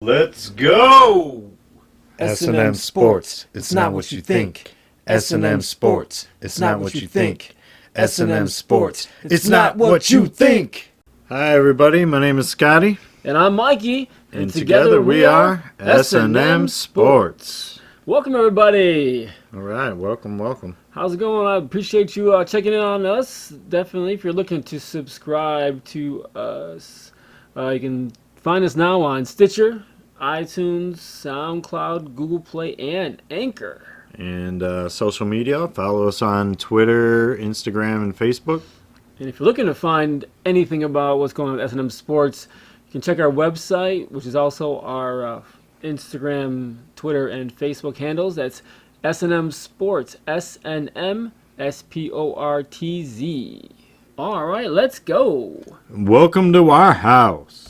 Let's go! SNM Sportz, it's not what you think. SNM Sportz, it's not what you think. SNM Sportz, it's not what you think. Hi everybody, my name is Scottie. And I'm Mikey. And together we are SNM Sportz. Welcome everybody. Alright, welcome. How's it going? I appreciate you checking in on us. Definitely, if you're looking to subscribe to us, you can find us now on Stitcher, iTunes, SoundCloud, Google Play, and Anchor. And social media, follow us on Twitter, Instagram, and Facebook. And if you're looking to find anything about what's going on with SNM Sportz, you can check our website, which is also our Instagram, Twitter, and Facebook handles. That's SNM Sportz, SNM SPORTZ. All right, let's go. Welcome to our house.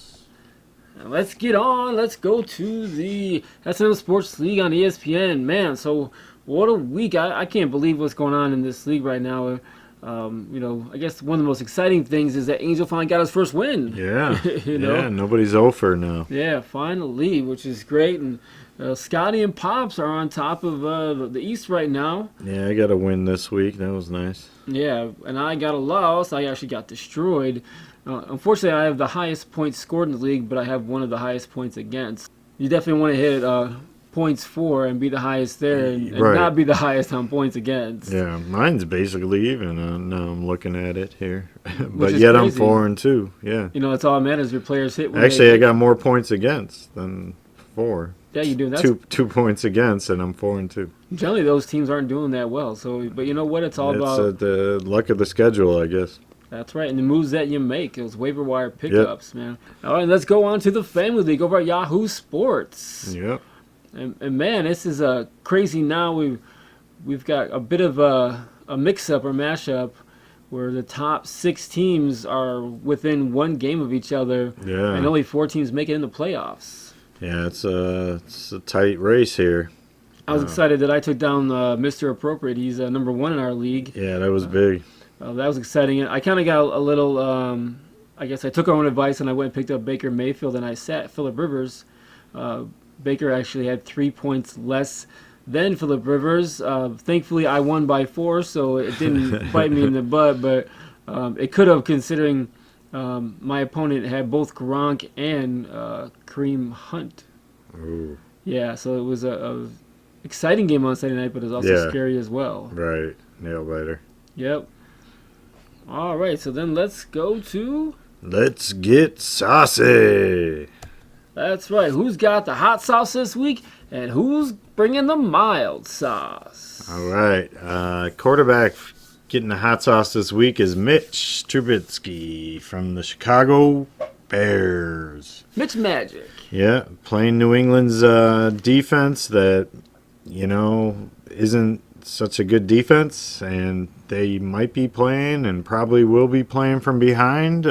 Now let's get on. Let's go to the SNM Sports League on ESPN. Man, so what a week. I can't believe what's going on in this league right now. I guess one of the most exciting things is that Angel finally got his first win. Yeah, yeah, nobody's over now. Yeah, finally, which is great. And Scottie and Pops are on top of the East right now. Yeah, I got a win this week. That was nice. Yeah, and I got a loss. I actually got destroyed. Unfortunately, I have the highest points scored in the league, but I have one of the highest points against. You definitely want to hit points for and be the highest there and right. Not be the highest on points against. Yeah, mine's basically even. Now I'm looking at it here. But is yet crazy. I'm 4-2. Yeah. You know, it's all that matters. Your players hit. Actually, I got more points against than for. Yeah, you do. That's two points against, and I'm 4-2. Generally, those teams aren't doing that well. So, but you know what? It's all about the luck of the schedule, I guess. That's right, and the moves that you make, those waiver wire pickups, man. All right, let's go on to the Family League over at Yahoo Sports. Yep. And man, this is crazy now. We've got a bit of a mix-up or mash-up where the top 6 teams are within one game of each other, Yeah. and only 4 teams make it in the playoffs. Yeah, it's a tight race here. I was excited that I took down Mr. Appropriate. He's number 1 in our league. Yeah, that was big. That was exciting. I kind of got a little, I guess I took our own advice and I went and picked up Baker Mayfield and I sat Phillip Rivers. Baker actually had 3 points less than Phillip Rivers. Thankfully, I won by 4, so it didn't bite me in the butt, but it could have, considering my opponent had both Gronk and Kareem Hunt. Ooh. Yeah, so it was a exciting game on Saturday night, but it was also scary as well. Right, nail biter. Yep. All right, so then let's go to... Let's get saucy. That's right. Who's got the hot sauce this week, and who's bringing the mild sauce? All right. Quarterback getting the hot sauce this week is Mitch Trubisky from the Chicago Bears. Mitch Magic. Yeah, playing New England's defense that, isn't such a good defense, and they might be playing and probably will be playing from behind.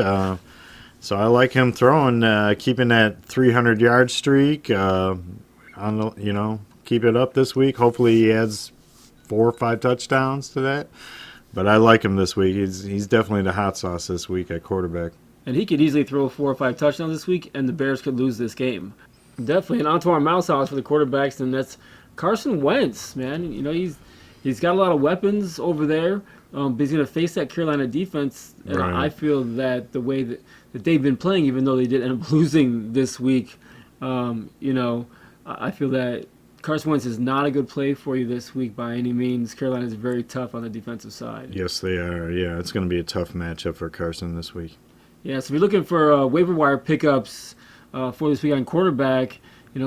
So I like him throwing, keeping that 300-yard streak. Keep it up this week. Hopefully he adds 4 or 5 touchdowns to that. But I like him this week. He's definitely the hot sauce this week at quarterback. And he could easily throw 4 or 5 touchdowns this week, and the Bears could lose this game. Definitely. And on to our mouse sauce for the quarterbacks, and that's Carson Wentz, man. He's got a lot of weapons over there. But he's going to face that Carolina defense. And right. I feel that the way that they've been playing, even though they did end up losing this week, I feel that Carson Wentz is not a good play for you this week by any means. Carolina is very tough on the defensive side. Yes, they are. Yeah, it's going to be a tough matchup for Carson this week. Yeah, so if you're looking for waiver wire pickups for this week on quarterback,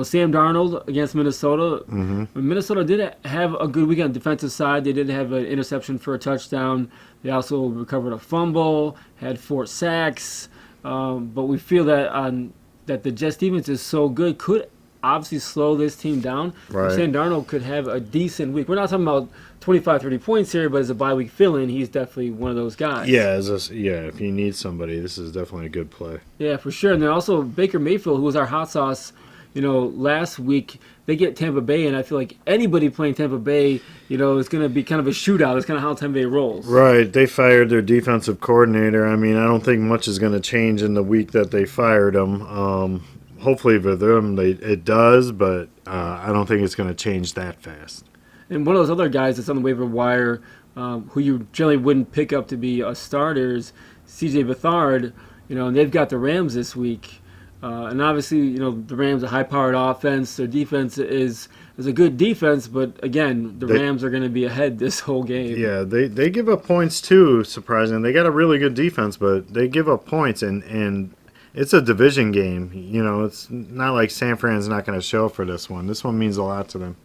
Sam Darnold against Minnesota. Mm-hmm. Minnesota did have a good week on the defensive side. They did have an interception for a touchdown. They also recovered a fumble, had 4 sacks. But we feel that the Jets defense is so good, could obviously slow this team down. Right. Sam Darnold could have a decent week. We're not talking about 25, 30 points here, but as a bye week fill-in, he's definitely one of those guys. Yeah, if you need somebody, this is definitely a good play. Yeah, for sure. And then also Baker Mayfield, who was our hot sauce, last week. They get Tampa Bay, and I feel like anybody playing Tampa Bay, it's going to be kind of a shootout. It's kind of how Tampa Bay rolls. Right. They fired their defensive coordinator. I mean, I don't think much is going to change in the week that they fired him. hopefully for them it does, but I don't think it's going to change that fast. And one of those other guys that's on the waiver wire, who you generally wouldn't pick up to be a starter, is C.J. Beathard. And they've got the Rams this week. And obviously, the Rams are a high-powered offense. Their defense is a good defense, but again, the Rams are going to be ahead this whole game. Yeah, they give up points too, surprisingly. They got a really good defense, but they give up points, and it's a division game. It's not like San Fran's not going to show up for this one. This one means a lot to them.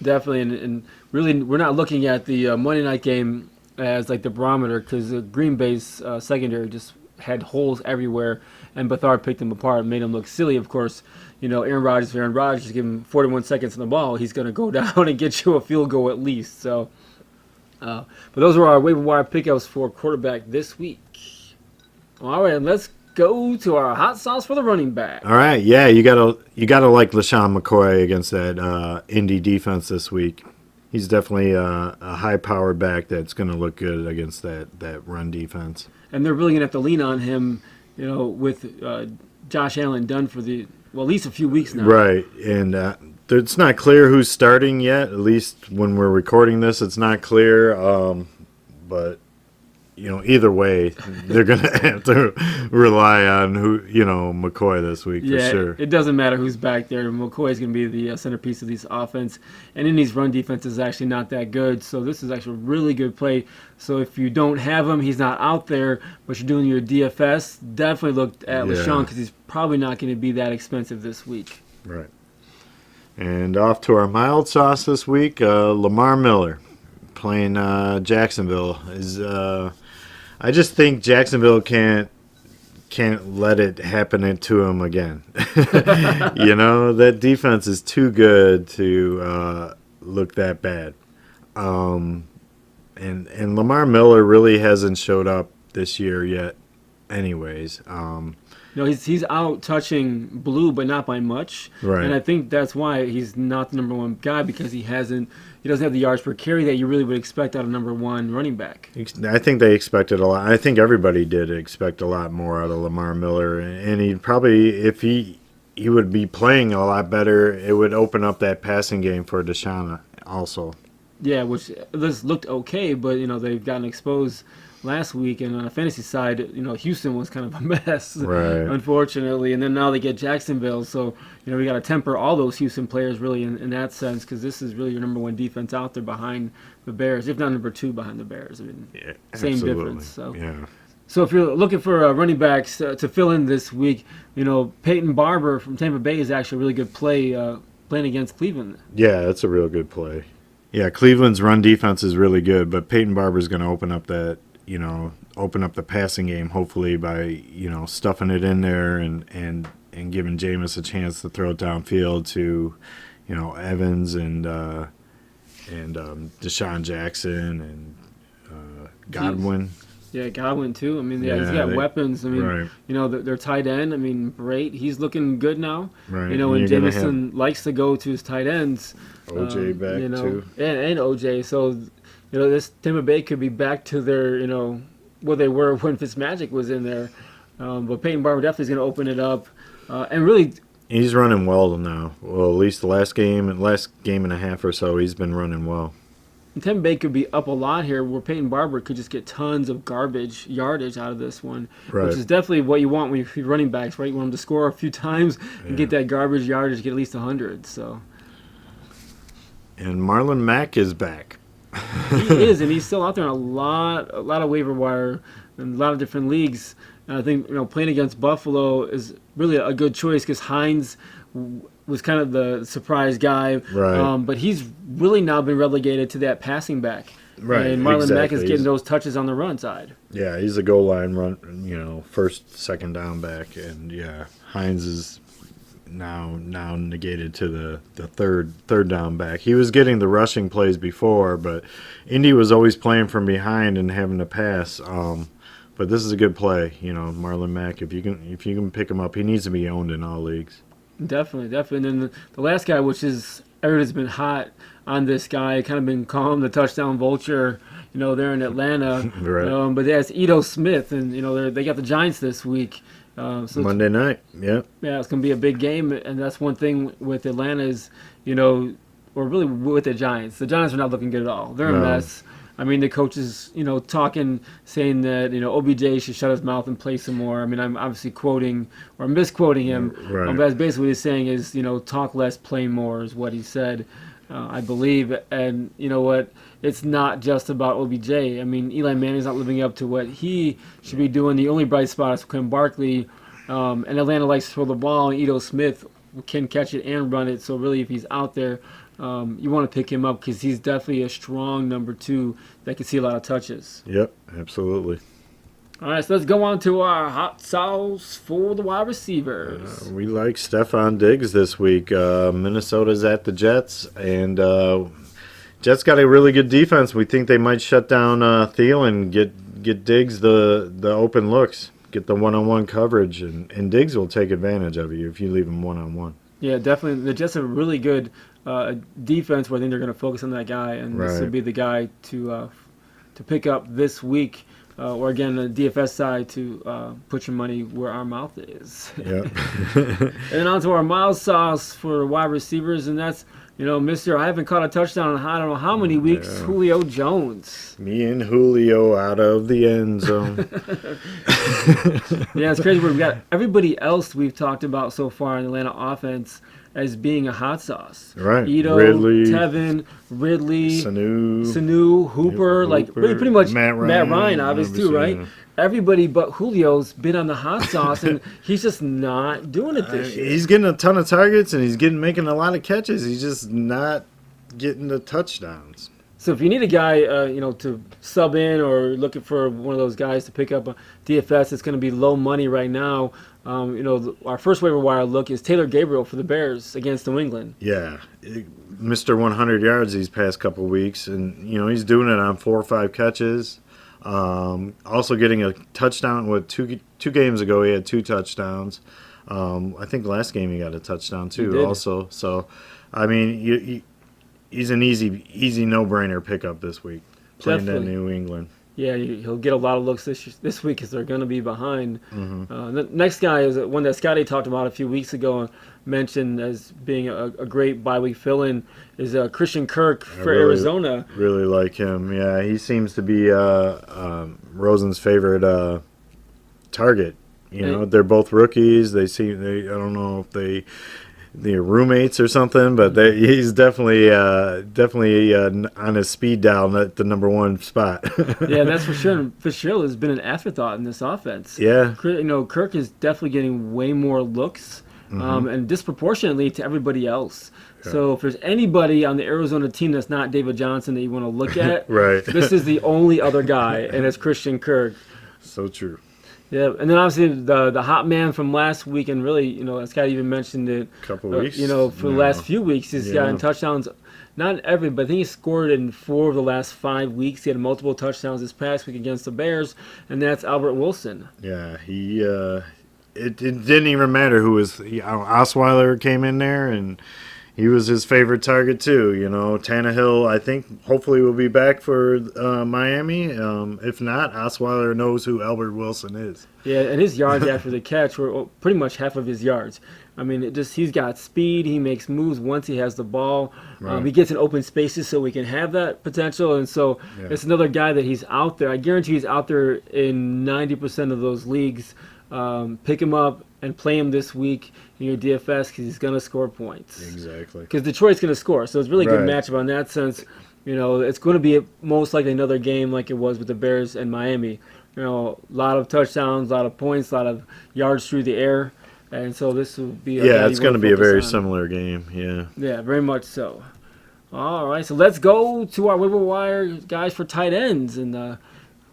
Definitely, and really, we're not looking at the Monday night game as like the barometer, because the Green Bay's secondary just had holes everywhere, and Beathard picked them apart and made them look silly. Of course, Aaron Rodgers, just give him 41 seconds on the ball, he's going to go down and get you a field goal at least. So, but those were our waiver wire pickups for quarterback this week. All right, let's go to our hot sauce for the running back. All right, yeah, you gotta like LeSean McCoy against that Indy defense this week. He's definitely a high-powered back that's going to look good against that run defense. And they're really going to have to lean on him, with Josh Allen done for at least a few weeks now. Right, and it's not clear who's starting yet. At least when we're recording this, it's not clear. But either way, they're going to have to rely on McCoy this week for sure. It doesn't matter who's back there. McCoy's going to be the centerpiece of this offense. And Indy's run defense is actually not that good, so this is actually a really good play. So if you don't have him, he's not out there, but you're doing your DFS, definitely look at LeSean, because he's probably not going to be that expensive this week. Right. And off to our mild sauce this week, Lamar Miller playing Jacksonville is. I just think Jacksonville can't let it happen to him again. That defense is too good to look that bad. And Lamar Miller really hasn't showed up this year yet anyways. He's out touching blue, but not by much. Right. And I think that's why he's not the number one guy, because he doesn't have the yards per carry that you really would expect out of number one running back. I think they expected a lot. I think everybody did expect a lot more out of Lamar Miller, and he'd probably, if he would be playing a lot better, it would open up that passing game for Deshaun also. Yeah, which this looked okay, but they've gotten exposed last week, and on the fantasy side, Houston was kind of a mess, right, unfortunately. And then now they get Jacksonville, so we got to temper all those Houston players really in that sense, because this is really your number one defense out there behind the Bears, if not number two behind the Bears. I mean, same absolutely. difference. So yeah. So if you're looking for running backs to fill in this week, Peyton Barber from Tampa Bay is actually a really good play playing against Cleveland. Yeah, that's a real good play. Yeah, Cleveland's run defense is really good, but Peyton Barber's going to open up the passing game, hopefully by, stuffing it in there and giving Jameis a chance to throw it downfield to, Evans and Deshaun Jackson and Godwin. Yeah, Godwin too. I mean, he's got weapons. I mean, right. Their tight end. I mean, Brait, he's looking good now. Right. And Jameson likes to go to his tight ends. OJ back too. And OJ. So, this Tampa Bay could be back to their, where they were when Fitzmagic was in there. But Peyton Barber definitely is going to open it up. And really, he's running well now. Well, at least the last game and a half or so, he's been running well. And Tampa Bay could be up a lot here, where Peyton Barber could just get tons of yardage out of this one, right, which is definitely what you want when you're running backs, right? You want them to score a few times and get that garbage yardage, get at least 100. So. And Marlon Mack is back. He is, and he's still out there in a lot of waiver wire and a lot of different leagues. And I think playing against Buffalo is really a good choice, because Hines was kind of the surprise guy, right? But he's really now been relegated to that passing back, right? And Marlon Mack is getting those touches on the run side. Yeah, he's a goal line run, first, second down back, and Hines is now negated to the third down back. He was getting the rushing plays before, but Indy was always playing from behind and having to pass. But this is a good play, Marlon Mack. If you can pick him up, he needs to be owned in all leagues. Definitely. And then the last guy, which is everybody's been hot on this guy, kind of been calling the touchdown vulture, there in Atlanta. Right. But that's Ito Smith, and they got the Giants this week. So Monday night. Yeah. yeah, it's going to be a big game, and that's one thing with Atlanta is, or really with the Giants. The Giants are not looking good at all. They're a No. mess. I mean, the coach is, talking, saying that, OBJ should shut his mouth and play some more. I mean, I'm obviously quoting or misquoting him. Right. But that's basically what he's saying is, talk less, play more is what he said, I believe. And you know what? It's not just about OBJ. I mean, Eli Manning's not living up to what he should be doing. The only bright spot is Quinn Barkley. And Atlanta likes to throw the ball, and Ito Smith can catch it and run it. So really, if he's out there, you want to pick him up because he's definitely a strong number 2 that can see a lot of touches. Yep, absolutely. All right, so let's go on to our hot sauce for the wide receivers. We like Stefon Diggs this week. Minnesota's at the Jets, and Jets got a really good defense. We think they might shut down Thielen, get Diggs the open looks, get the one-on-one coverage, and Diggs will take advantage of you if you leave him one-on-one. Yeah, definitely. The Jets have a really good defense where I think they're going to focus on that guy, and this would be the guy to pick up this week. Or again, the DFS side to put your money where our mouth is. Yep. And then on to our mild sauce for wide receivers, and that's, Mr. I haven't caught a touchdown in I don't know how many weeks, Julio Jones. Me and Julio out of the end zone. Yeah, it's crazy. We've got everybody else we've talked about so far in the Atlanta offense as being a hot sauce. Right. Ito, Ridley, Tevin, Ridley, Sanu, Hooper, like really pretty much Matt Ryan obviously too, right? Yeah. Everybody but Julio's been on the hot sauce, and he's just not doing it this year. He's getting a ton of targets, and he's making a lot of catches. He's just not getting the touchdowns. So if you need a guy, to sub in or looking for one of those guys to pick up a DFS, it's going to be low money right now. Our first waiver wire look is Taylor Gabriel for the Bears against New England. Yeah, Mr. 100 yards these past couple weeks, and he's doing it on 4 or 5 catches. Also getting a touchdown with two games ago. He had 2 touchdowns. I think last game he got a touchdown too. Also, so I mean, he's an easy no-brainer pickup this week playing in New England. Yeah, he'll get a lot of looks this week because they're going to be behind. Mm-hmm. The next guy is one that Scottie talked about a few weeks ago and mentioned as being a great bye-week fill-in is Christian Kirk for Arizona. Really like him. Yeah, he seems to be Rosen's favorite target. They're both rookies. I don't know if they're roommates or something, but he's definitely on his speed dial at the number 1 spot. Yeah, that's for sure. And Fitzgerald has been an afterthought in this offense. Yeah. Kirk is definitely getting way more looks, and disproportionately to everybody else. Yeah. So if there's anybody on the Arizona team that's not David Johnson that you want to look at, right, this is the only other guy, and it's Christian Kirk. So true. Yeah, and then obviously the hot man from last week, and really, Scott even mentioned it. Couple weeks. For the last few weeks, he's gotten touchdowns. Not every, but I think he scored in 4 of the last 5 weeks. He had multiple touchdowns this past week against the Bears, and that's Albert Wilson. Yeah, he. It didn't even matter who was. Osweiler came in there, and he was his favorite target too. Tannehill, I think, hopefully will be back for Miami. If not, Osweiler knows who Albert Wilson is. Yeah, and his yards after the catch were pretty much half of his yards. I mean, he's got speed. He makes moves once he has the ball. Right. He gets in open spaces so we can have that potential. And so it's another guy that he's out there. I guarantee he's out there in 90% of those leagues. Pick him up and play him this week in your DFS because he's going to score points. Exactly. Because Detroit's going to score. So it's a really good matchup on that sense. It's going to be most likely another game like it was with the Bears and Miami. A lot of touchdowns, a lot of points, a lot of yards through the air. And so this will be it's going to be a very similar game. Yeah, very much so. All right, so let's go to our waiver wire guys for tight ends. And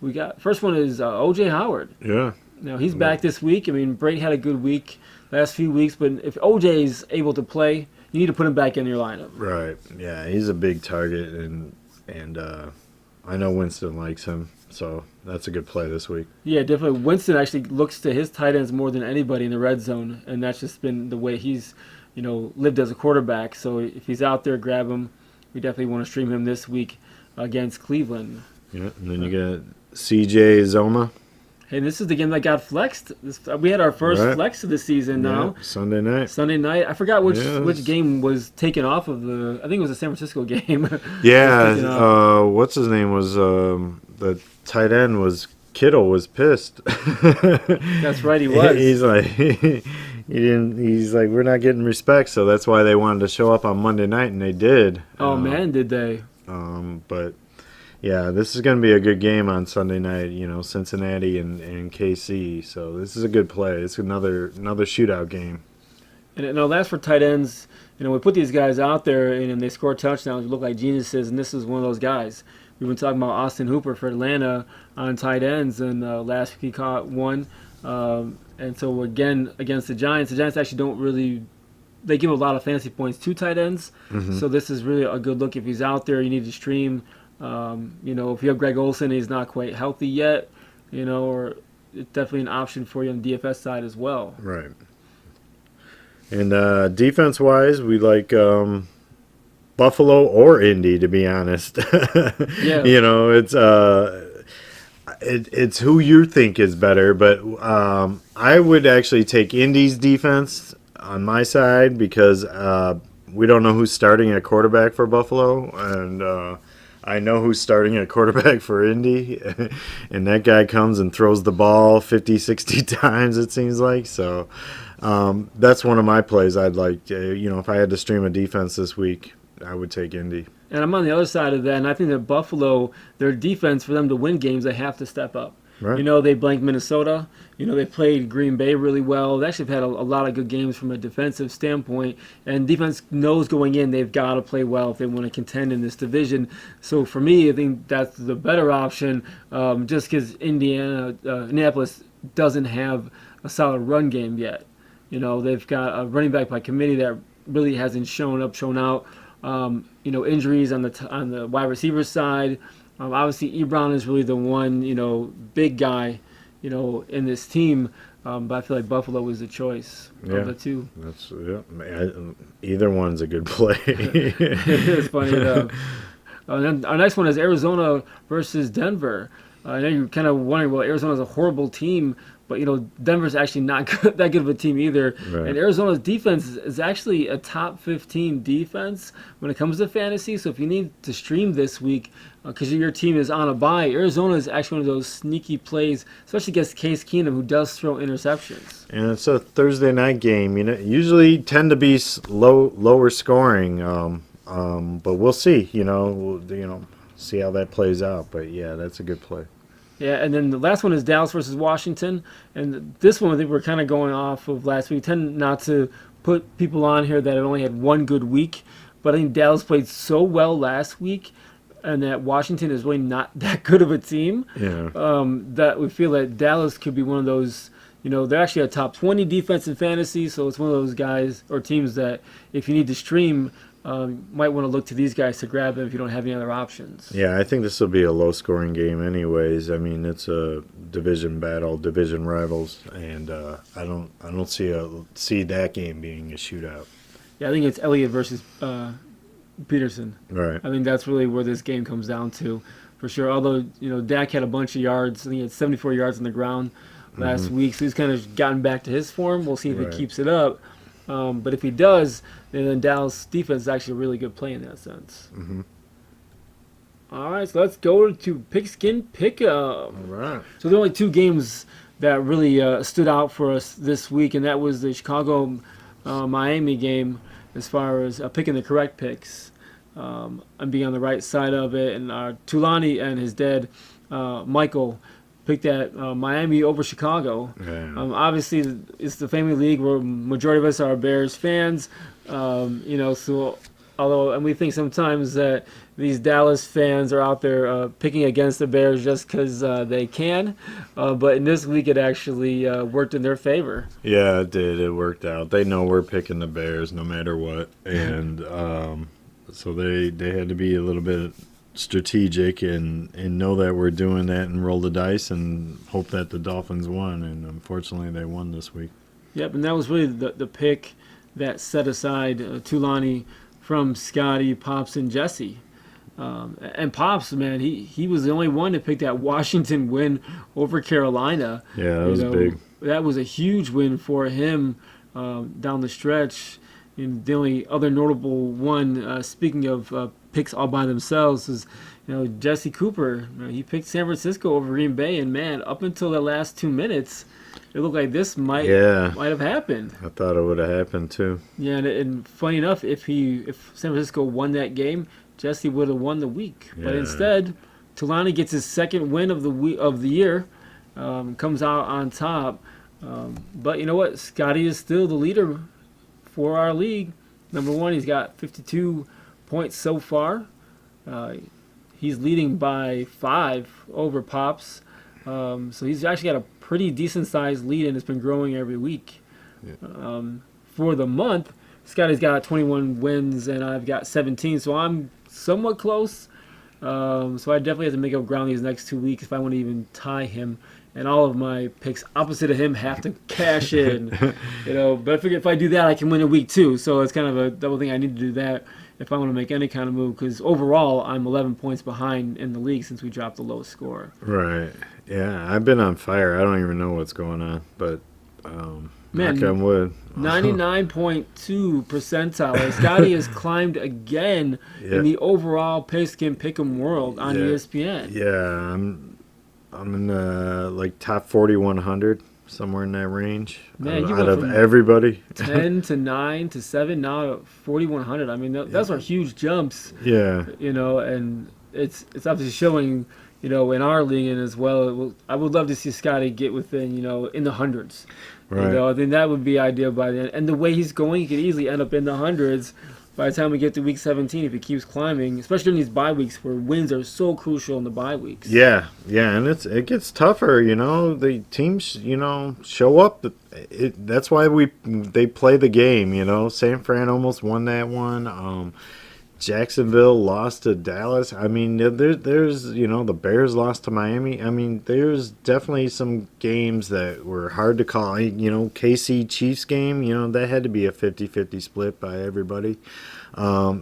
we got first one is O.J. Howard. Yeah. Now, he's back this week. I mean, Brady had a good week last few weeks, but if OJ's able to play, you need to put him back in your lineup. Right. Yeah, he's a big target, and I know Winston likes him, so that's a good play this week. Yeah, definitely. Winston actually looks to his tight ends more than anybody in the red zone, and that's just been the way he's, lived as a quarterback. So if he's out there, grab him. We definitely want to stream him this week against Cleveland. Yeah, and then you got C.J. Zoma. Hey, this is the game that got flexed. We had our first flex of the season now. Sunday night. Sunday night. I forgot which game was taken off of the. I think it was the San Francisco game. Yeah. What's his name was the tight end was Kittle was pissed. That's right. He was. He's like he didn't. He's like we're not getting respect, so that's why they wanted to show up on Monday night, and they did. Oh man, did they? But. Yeah, this is going to be a good game on Sunday night, Cincinnati and KC. So this is a good play. It's another shootout game. And that's for tight ends. We put these guys out there and they score touchdowns. We look like geniuses, and this is one of those guys. We've been talking about Austin Hooper for Atlanta on tight ends, and last week he caught one. And so again against the Giants actually don't really. They give a lot of fantasy points to tight ends. Mm-hmm. So this is really a good look if he's out there. You need to stream. If you have Greg Olsen, he's not quite healthy yet, or it's definitely an option for you on the DFS side as well. Right. And defense-wise, we like Buffalo or Indy, to be honest. Yeah. It's who you think is better, but I would actually take Indy's defense on my side because we don't know who's starting at quarterback for Buffalo, and I know who's starting at quarterback for Indy, and that guy comes and throws the ball 50, 60 times, it seems like. So that's one of my plays I'd like. If I had to stream a defense this week, I would take Indy. And I'm on the other side of that, and I think that Buffalo, their defense, for them to win games, they have to step up. Right. They blanked Minnesota. They played Green Bay really well. They actually have had a lot of good games from a defensive standpoint. And defense knows going in they've got to play well if they want to contend in this division. So for me, I think that's the better option just because Indianapolis doesn't have a solid run game yet. They've got a running back by committee that really hasn't shown out. Injuries on the wide receiver side. Obviously, Ebron is really the one, big guy, in this team. But I feel like Buffalo was the choice of the two. Either one's a good play. It's funny. Then our next one is Arizona versus Denver. I know you're kind of wondering, well, Arizona's a horrible team, but Denver's actually not that good of a team either. Right. And Arizona's defense is actually a top 15 defense when it comes to fantasy. So if you need to stream this week because your team is on a bye, Arizona is actually one of those sneaky plays, especially against Case Keenum, who does throw interceptions. And it's a Thursday night game. Usually tend to be lower scoring, but we'll see. We'll see how that plays out. But yeah, that's a good play. Yeah, and then the last one is Dallas versus Washington. And this one, I think we're kind of going off of last week. We tend not to put people on here that have only had one good week. But I think Dallas played so well last week and that Washington is really not that good of a team that we feel that Dallas could be one of those, they're actually a top 20 defense in fantasy. So it's one of those guys or teams that if you need to stream, might want to look to these guys to grab them if you don't have any other options. Yeah, I think this will be a low-scoring game anyways. I mean, it's a division battle, division rivals, and I don't see that game being a shootout. Yeah, I think it's Elliott versus Peterson. Right. I think that's really where this game comes down to, for sure. Although, Dak had a bunch of yards. I think he had 74 yards on the ground last week, so he's kind of gotten back to his form. We'll see if he keeps it up. But if he does, then Dallas' defense is actually a really good play in that sense. Mm-hmm. All right, so let's go to Pigskin Pick. All right. So there are only two games that really stood out for us this week, and that was the Chicago-Miami game as far as picking the correct picks and being on the right side of it. And Tulani and his dad, Michael, picked that Miami over Chicago. Yeah. Obviously, it's the family league where majority of us are Bears fans. So and we think sometimes that these Dallas fans are out there picking against the Bears just because they can. But in this week, it actually worked in their favor. Yeah, it did. It worked out. They know we're picking the Bears no matter what. And so they had to be a little bit strategic and know that we're doing that and roll the dice and hope that the Dolphins won. And unfortunately, they won this week. Yep, and that was really the pick that set aside Tulani from Scottie, Pops, and Jesse. And Pops, man, he was the only one to pick that Washington win over Carolina. Yeah, that was big. That was a huge win for him down the stretch. And the only other notable one, speaking of picks all by themselves, is Jesse Cooper. He picked San Francisco over Green Bay, and man, up until the last 2 minutes, it looked like this might have happened. I thought it would have happened too. Yeah, and funny enough, if San Francisco won that game, Jesse would have won the week. Yeah. But instead, Tulani gets his second win of the year, comes out on top. But you know what? Scottie is still the leader for our league. Number one, he's got 52 points so far. He's leading by 5 over Pops. So he's actually got a pretty decent-sized lead, and it's been growing every week. Yeah. For the month, Scotty's got 21 wins, and I've got 17, so I'm somewhat close. So I definitely have to make up ground these next 2 weeks if I want to even tie him. And all of my picks opposite of him have to cash in. But I figure if I do that, I can win a week too. So it's kind of a double thing. I need to do that if I want to make any kind of move, because overall I'm 11 points behind in the league since we dropped the lowest score. Right. Yeah, I've been on fire. I don't even know what's going on, but man, knock on wood. 99.2 percentile. Scotty has climbed again in the overall Pigskin Pick'em world on ESPN. Yeah, I'm in the top 4,100, somewhere in that range. Man, out of everybody. 10 to 9 to 7, now 4,100. I mean, those are huge jumps. Yeah. And it's obviously showing, in our league and as well. I would love to see Scotty get within, in the hundreds. Right. I think that would be ideal by the end. And the way he's going, he could easily end up in the hundreds by the time we get to week 17 if he keeps climbing, especially in these bye weeks where wins are so crucial in the bye weeks. Yeah, and it gets tougher. The teams, show up. That's why they play the game. San Fran almost won that one. Jacksonville lost to Dallas. I mean, there's the Bears lost to Miami. I mean, there's definitely some games that were hard to call. KC Chiefs game, that had to be a 50-50 split by everybody.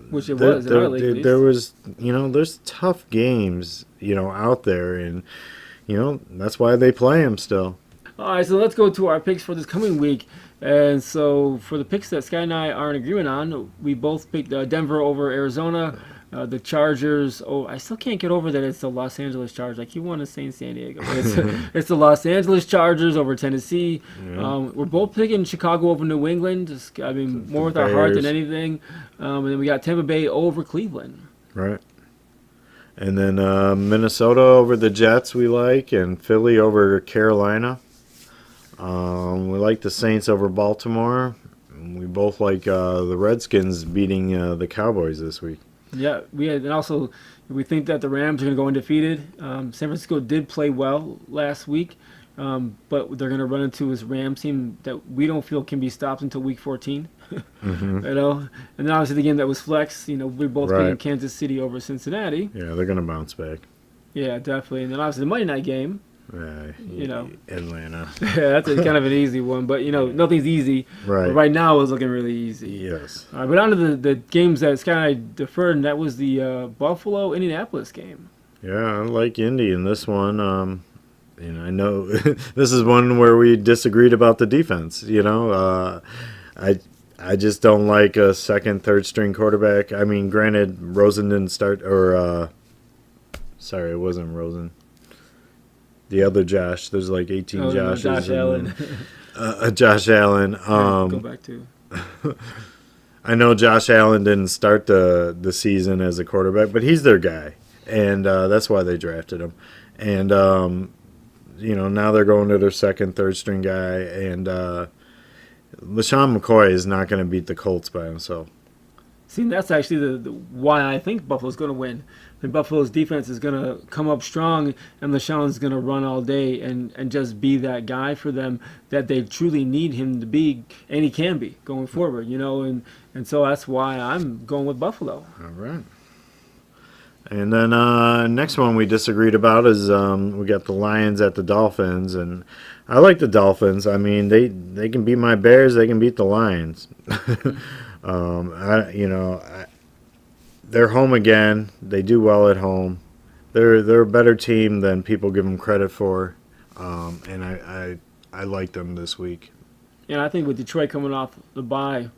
Which it was in our league. There was, there's tough games, out there, and that's why they play them still. All right, so let's go to our picks for this coming week. And so for the picks that Sky and I are in agreement on, we both picked Denver over Arizona, the Chargers. Oh, I still can't get over that it's the Los Angeles Chargers. I keep wanting to say San Diego. But it's the Los Angeles Chargers over Tennessee. Yeah. We're both picking Chicago over New England. More with our heart than anything. And then we got Tampa Bay over Cleveland. Right. And then Minnesota over the Jets we like, and Philly over Carolina. We like the Saints over Baltimore. We both like the Redskins beating the Cowboys this week. Yeah, and also we think that the Rams are going to go undefeated. San Francisco did play well last week, but they're going to run into this Rams team that we don't feel can be stopped until week 14. Mm-hmm. And then obviously the game that was flex. We both picking Kansas City over Cincinnati. Yeah, they're going to bounce back. Yeah, definitely. And then obviously the Monday night game. Atlanta. Yeah, that's kind of an easy one, but nothing's easy. Right. But right now it's looking really easy. Yes. All right, but on to the games that kind of deferred, and that was the Buffalo-Indianapolis game. Yeah, I like Indy in this one. I know this is one where we disagreed about the defense. I just don't like a second, third string quarterback. I mean, granted, Rosen didn't start, sorry, it wasn't Rosen. The other Josh. There's like 18 Joshes. Josh Allen. Josh Allen. Go back to. I know Josh Allen didn't start the season as a quarterback, but he's their guy, and that's why they drafted him. And now they're going to their second, third string guy, and LeSean McCoy is not going to beat the Colts by himself. See, that's actually the why I think Buffalo's going to win. I think Buffalo's defense is going to come up strong, and LeSean's going to run all day and just be that guy for them that they truly need him to be, and he can be going forward, and so that's why I'm going with Buffalo. All right. And then next one we disagreed about is we got the Lions at the Dolphins, and I like the Dolphins. I mean, they can beat my they're home again. They do well at home. They're a better team than people give them credit for, and I like them this week. Yeah, I think with Detroit coming off the bye,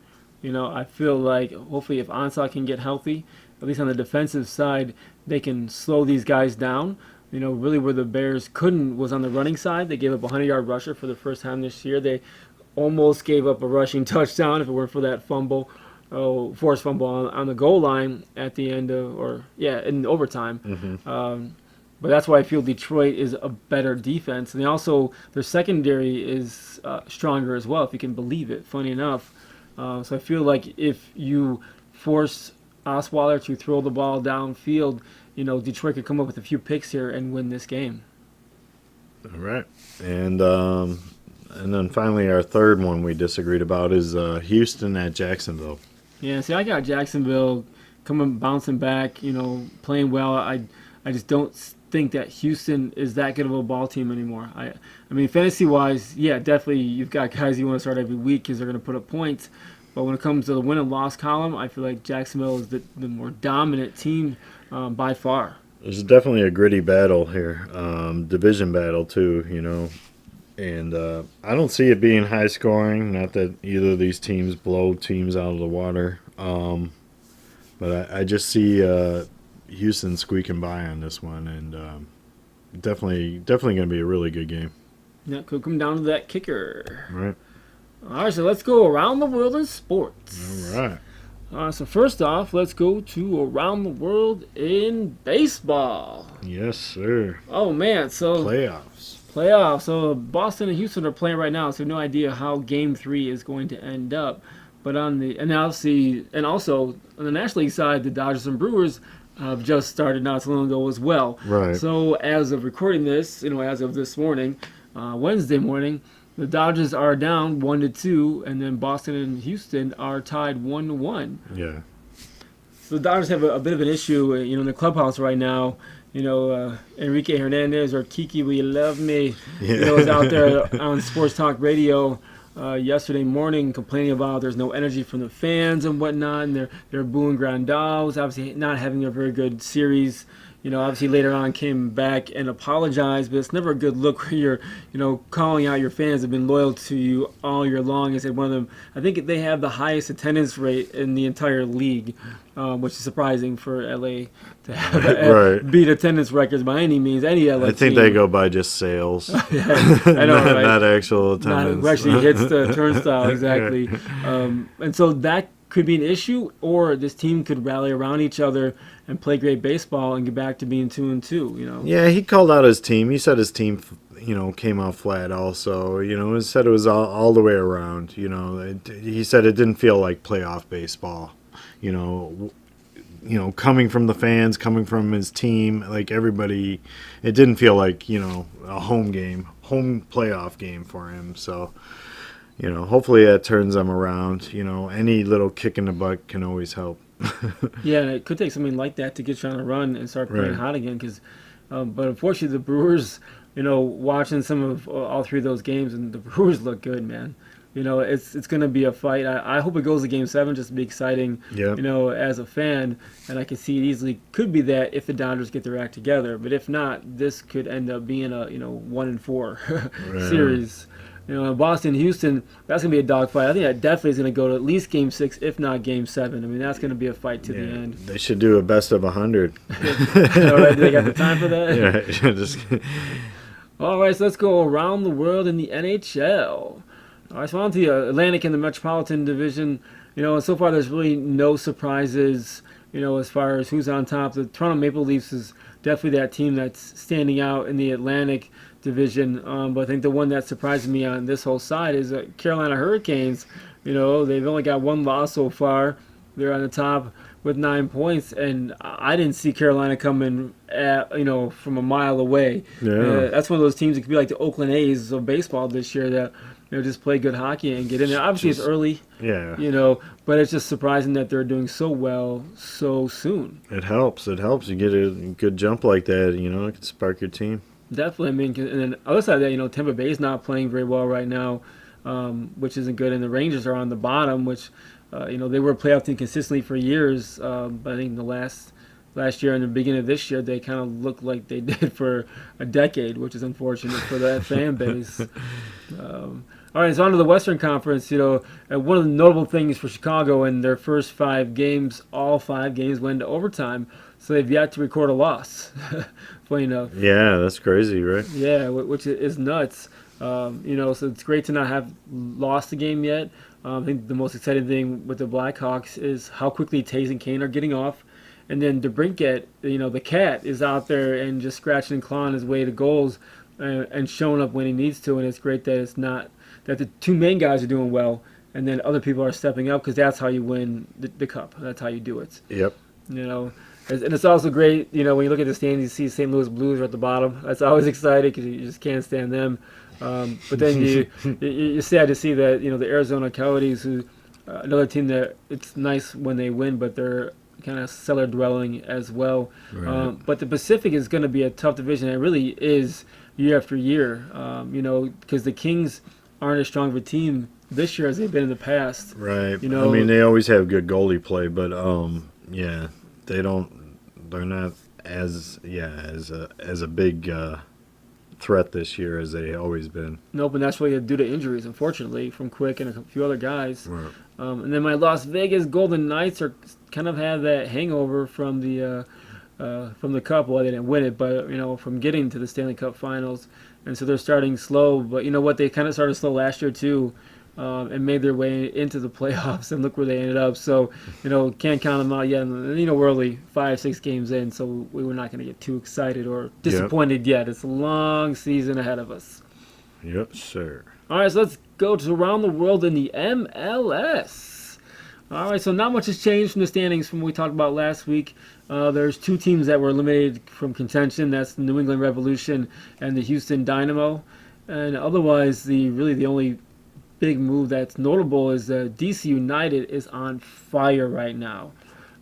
I feel like hopefully if Ansah can get healthy, at least on the defensive side, they can slow these guys down. Really where the Bears couldn't was on the running side. They gave up a 100-yard rusher for the first time this year. They almost gave up a rushing touchdown if it weren't for that forced fumble on the goal line at the end in overtime. Mm-hmm. But that's why I feel Detroit is a better defense. And their secondary is stronger as well, if you can believe it, funny enough. So I feel like if you force Osweiler to throw the ball downfield, Detroit could come up with a few picks here and win this game. All right. And then finally our third one we disagreed about is Houston at Jacksonville. Yeah, see, I got Jacksonville bouncing back, playing well. I just don't think that Houston is that good of a ball team anymore. I mean, fantasy-wise, yeah, definitely you've got guys you want to start every week because they're going to put up points. But when it comes to the win and loss column, I feel like Jacksonville is the more dominant team by far. There's definitely a gritty battle here, division battle too, And I don't see it being high scoring. Not that either of these teams blow teams out of the water. But I just see Houston squeaking by on this one, and definitely going to be a really good game. Yeah, could come down to that kicker. Right. All right, so let's go around the world in sports. All right. So first off, let's go to around the world in baseball. Yes, sir. Oh, man. So Playoffs. So Boston and Houston are playing right now, so no idea how Game 3 is going to end up. But also on the National League side, the Dodgers and Brewers have just started not so long ago as well. Right. So as of recording this, as of this morning, Wednesday morning, the Dodgers are down 1-2, and then Boston and Houston are tied 1-1. Yeah. So the Dodgers have a bit of an issue, in the clubhouse right now. Enrique Hernandez, or Kiki, will you love me? Yeah. Was out there on Sports Talk Radio yesterday morning complaining about there's no energy from the fans and whatnot, and they're booing Grandal's, obviously not having a very good series. Obviously later on came back and apologized, but it's never a good look when you're, calling out your fans that have been loyal to you all year long. I said one of them, I think they have the highest attendance rate in the entire league, which is surprising for LA to have beat attendance records by any means. Any LA I think team. they go by just sales. Yeah, I know, right? Not actual attendance. Actually hits the turnstile, exactly. And so that could be an issue, or this team could rally around each other and play great baseball and get back to being 2-2. Yeah, he called out his team. He said his team, came out flat. Also, he said it was all the way around. He said it didn't feel like playoff baseball. Coming from the fans, coming from his team, like everybody, it didn't feel like a home playoff game for him. So. Hopefully that turns them around. Any little kick in the butt can always help. Yeah, and it could take something like that to get you on a run and start playing hot again. But unfortunately, the Brewers, watching some of all three of those games, and the Brewers look good, man. It's going to be a fight. I hope it goes to Game 7 just to be exciting, as a fan. And I can see it easily could be that if the Dodgers get their act together. But if not, this could end up being a, 1-4 series. Boston, Houston, that's going to be a dogfight. I think that definitely is going to go to at least Game 6, if not Game 7. I mean, that's going to be a fight to the end. They should do a best of 100. All right, do they got the time for that? Yeah, just. All right, so let's go around the world in the NHL. All right, so on to the Atlantic and the Metropolitan Division. So far there's really no surprises, as far as who's on top. The Toronto Maple Leafs is definitely that team that's standing out in the Atlantic Division, but I think the one that surprised me on this whole side is Carolina Hurricanes. They've only got one loss so far. They're on the top with 9 points, and I didn't see Carolina coming from a mile away. Yeah. That's one of those teams that could be like the Oakland A's of baseball this year that just play good hockey and get in there. Obviously, it's early. Yeah. But it's just surprising that they're doing so well so soon. It helps. You get a good jump like that. It can spark your team. Definitely. I mean, and then other side of that, Tampa Bay's not playing very well right now, which isn't good. And the Rangers are on the bottom, which They were a playoff team consistently for years, but I think the last year and the beginning of this year, they kind of looked like they did for a decade, which is unfortunate for that fan base. All right, so on to the Western Conference. One of the notable things for Chicago in their first 5 games, all 5 games went to overtime, so they've yet to record a loss. Funny enough. Yeah, that's crazy, right? Yeah, which is nuts. So it's great to not have lost the game yet. I think the most exciting thing with the Blackhawks is how quickly Taves and Kane are getting off. And then DeBrincat, the cat, is out there and just scratching and clawing his way to goals and showing up when he needs to. And it's great that it's not that the 2 main guys are doing well and then other people are stepping up, because that's how you win the cup. That's how you do it. Yep. And it's also great, when you look at the standings, you see St. Louis Blues are at the bottom. That's always exciting because you just can't stand them. But then you're sad to see that, the Arizona Coyotes, who another team that it's nice when they win, but they're kind of cellar dwelling as well. Right. But the Pacific is going to be a tough division. It really is year after year, because the Kings aren't as strong of a team this year as they've been in the past. Right. They always have good goalie play, but they're not as a big threat this year as they always been. Nope, and that's really due to injuries, unfortunately, from Quick and a few other guys. Right. And then my Las Vegas Golden Knights are kind of have that hangover from the Cup. Well, they didn't win it, but from getting to the Stanley Cup Finals, and so they're starting slow. But you know what? They kind of started slow last year too, and made their way into the playoffs, and look where they ended up. So can't count them out yet. And we're only 5-6 games in, so we were not going to get too excited or disappointed yet. It's a long season ahead of us. Yep, sir. All right, so let's go to around the world in the MLS. All right, so not much has changed from the standings from what we talked about last week. There's 2 teams that were eliminated from contention. That's the New England Revolution and the Houston Dynamo. And otherwise, the only big move that's notable is DC United is on fire right now.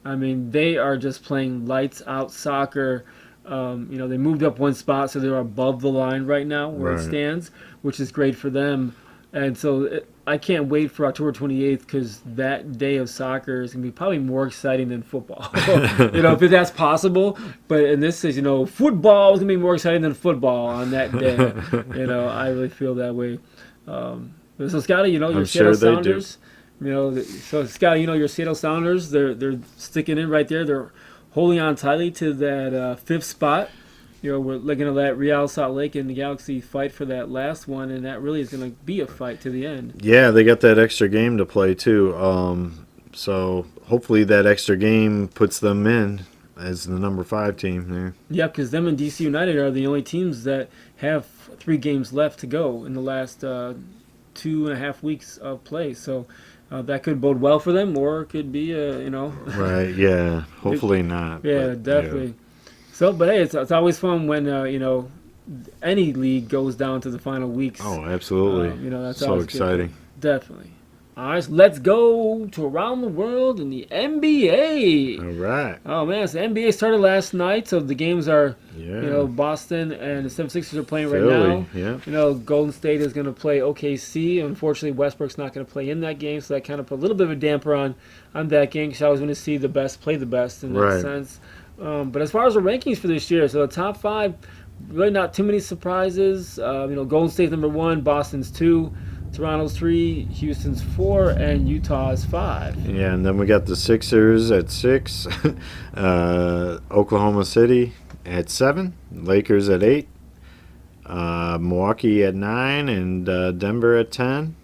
They are just playing lights out soccer. They moved up 1 spot, so they're above the line right now where it stands, which is great for them. And so I can't wait for October 28th, because that day of soccer is going to be probably more exciting than football. If that's possible. But in this case, football is going to be more exciting than football on that day. I really feel that way. So Scottie, your Seattle Sounders. So Scottie, your Seattle Sounders, they're sticking in right there. They're holding on tightly to that 5th spot. We're looking at that Real Salt Lake and the Galaxy fight for that last one, and that really is going to be a fight to the end. Yeah, they got that extra game to play too. So hopefully that extra game puts them in as the number 5 team there. Yeah, because them and DC United are the only teams that have 3 games left to go in the last 2.5 weeks of play. So that could bode well for them, or it could be, Right, yeah. Hopefully not. Yeah, but, definitely. Yeah. So, but hey, it's always fun when, any league goes down to the final weeks. Oh, absolutely. That's so exciting. Good. Definitely. All right, so let's go to around the world in the NBA. All right. Oh, man, so the NBA started last night, so the games are, Yeah. Boston and the 76ers are playing right Philly, now. yeah. Golden State is going to play OKC. Unfortunately, Westbrook's not going to play in that game, so that kind of put a little bit of a damper on that game, because I was going to see the best play the best in that Right. sense. But as far as the rankings for this year, so the top 5, really not too many surprises. Golden State's number 1, Boston's 2, Toronto's 3, Houston's 4, and Utah's 5. Yeah, and then we got the Sixers at 6, Oklahoma City at 7, Lakers at 8, Milwaukee at 9, and Denver at 10.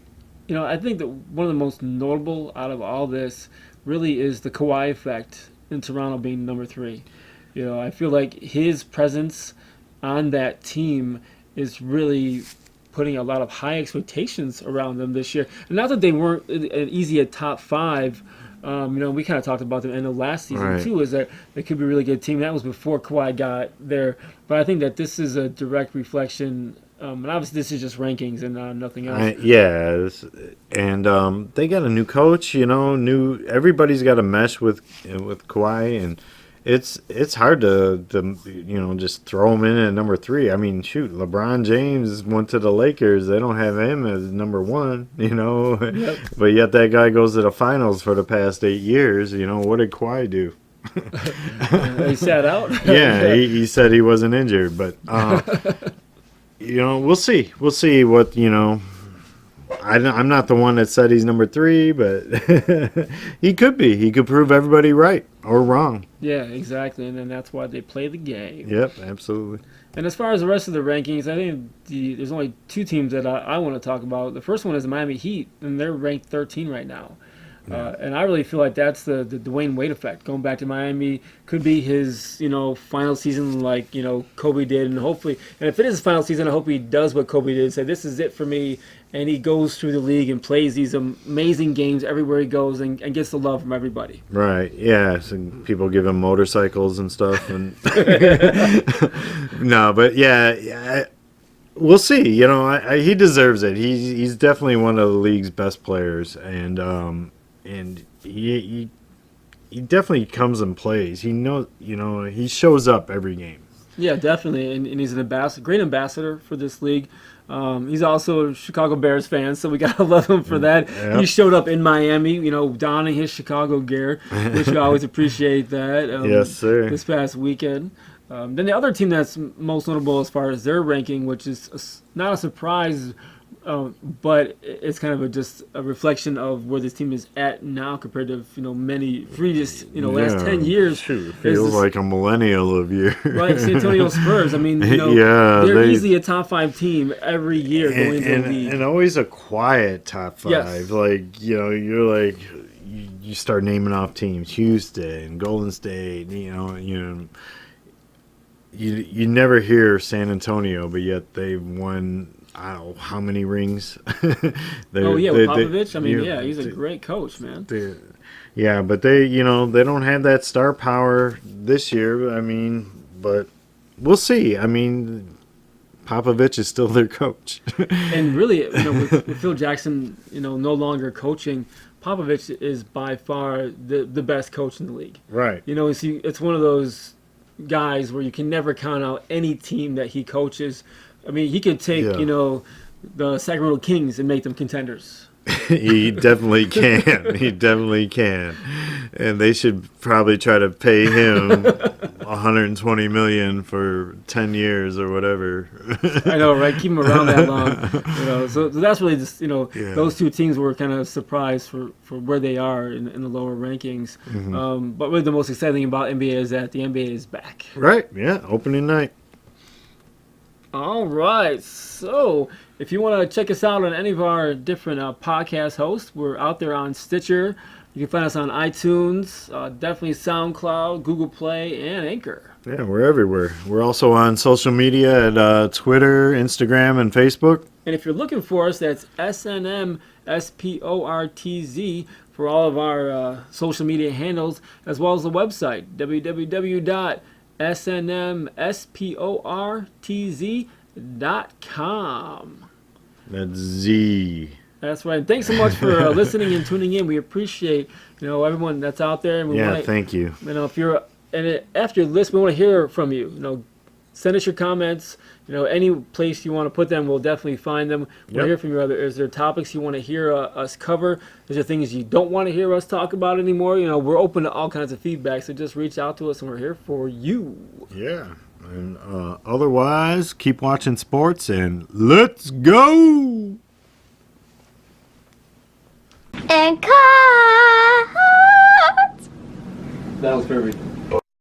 I think that one of the most notable out of all this really is the Kawhi effect in Toronto being number 3. I feel like his presence on that team is really putting a lot of high expectations around them this year. And not that they weren't easy at top 5. We kind of talked about them in the last season too, is that they could be a really good team. That was before Kawhi got there. But I think that this is a direct reflection. And obviously this is just rankings and nothing else. They got a new coach, everybody's got to mesh with Kawhi, and it's hard to just throw him in at number 3. I mean, shoot, LeBron James went to the Lakers. They don't have him as number 1, Yep. But yet that guy goes to the finals for the past 8 years. What did Kawhi do? He sat out. Yeah, he said he wasn't injured, but we'll see. We'll see what I'm not the one that said he's number 3, but he could be. He could prove everybody right or wrong. Yeah, exactly, and then that's why they play the game. Yep, absolutely. And as far as the rest of the rankings, I think there's only 2 teams that I want to talk about. The first one is the Miami Heat, and they're ranked 13 right now. And I really feel like that's the Dwayne Wade effect. Going back to Miami could be his, final season like, Kobe did. And hopefully, and if it is his final season, I hope he does what Kobe did and say, this is it for me. And he goes through the league and plays these amazing games everywhere he goes and gets the love from everybody. Right, yeah. So people give him motorcycles and stuff. And no, but yeah, we'll see. He deserves it. He's definitely one of the league's best players. And he definitely comes and plays. He knows, he shows up every game. Yeah, definitely, and he's an great ambassador for this league. He's also a Chicago Bears fan, so we gotta love him for that. Yep. He showed up in Miami, donning his Chicago gear, which we always appreciate that. Yes, sir. This past weekend. Then the other team that's most notable as far as their ranking, which is not a surprise. But it's kind of just a reflection of where this team is at now compared to many previous last 10 years. Shoot, feels like a millennial of years. Right, San Antonio Spurs. I mean, they're easily a top 5 team every year going into the league, and always a quiet top 5. Yes. Like you're like you start naming off teams, Houston, Golden State. You never hear San Antonio, but yet they've won. I don't know how many rings. With Popovich. He's a great coach, man. But they don't have that star power this year. I mean, but we'll see. I mean, Popovich is still their coach. And really, with Phil Jackson, no longer coaching, Popovich is by far the best coach in the league. Right. It's one of those guys where you can never count out any team that he coaches. I mean, he could take, the Sacramento Kings and make them contenders. He definitely can. He definitely can. And they should probably try to pay him $120 million for 10 years or whatever. I know, right? Keep him around that long. So that's really just, those 2 teams were kind of surprised for where they are in the lower rankings. Mm-hmm. But really the most exciting thing about NBA is that the NBA is back. Right, yeah, opening night. All right, so if you want to check us out on any of our different podcast hosts, we're out there on Stitcher. You can find us on iTunes, definitely SoundCloud, Google Play, and Anchor. Yeah, we're everywhere. We're also on social media at Twitter, Instagram, and Facebook. And if you're looking for us, that's SNM Sportz for all of our social media handles, as well as the website, www.snmsportz.com. That's Z. That's right. And thanks so much for listening and tuning in. We appreciate everyone that's out there. And thank you. If you're after you listen, we want to hear from you. Send us your comments. Any place you want to put them, we'll definitely find them. We'll hear from you. Is there topics you want to hear us cover? Is there things you don't want to hear us talk about anymore? We're open to all kinds of feedback, so just reach out to us, and we're here for you. Yeah. And otherwise, keep watching sports, and let's go! And cut! That was perfect.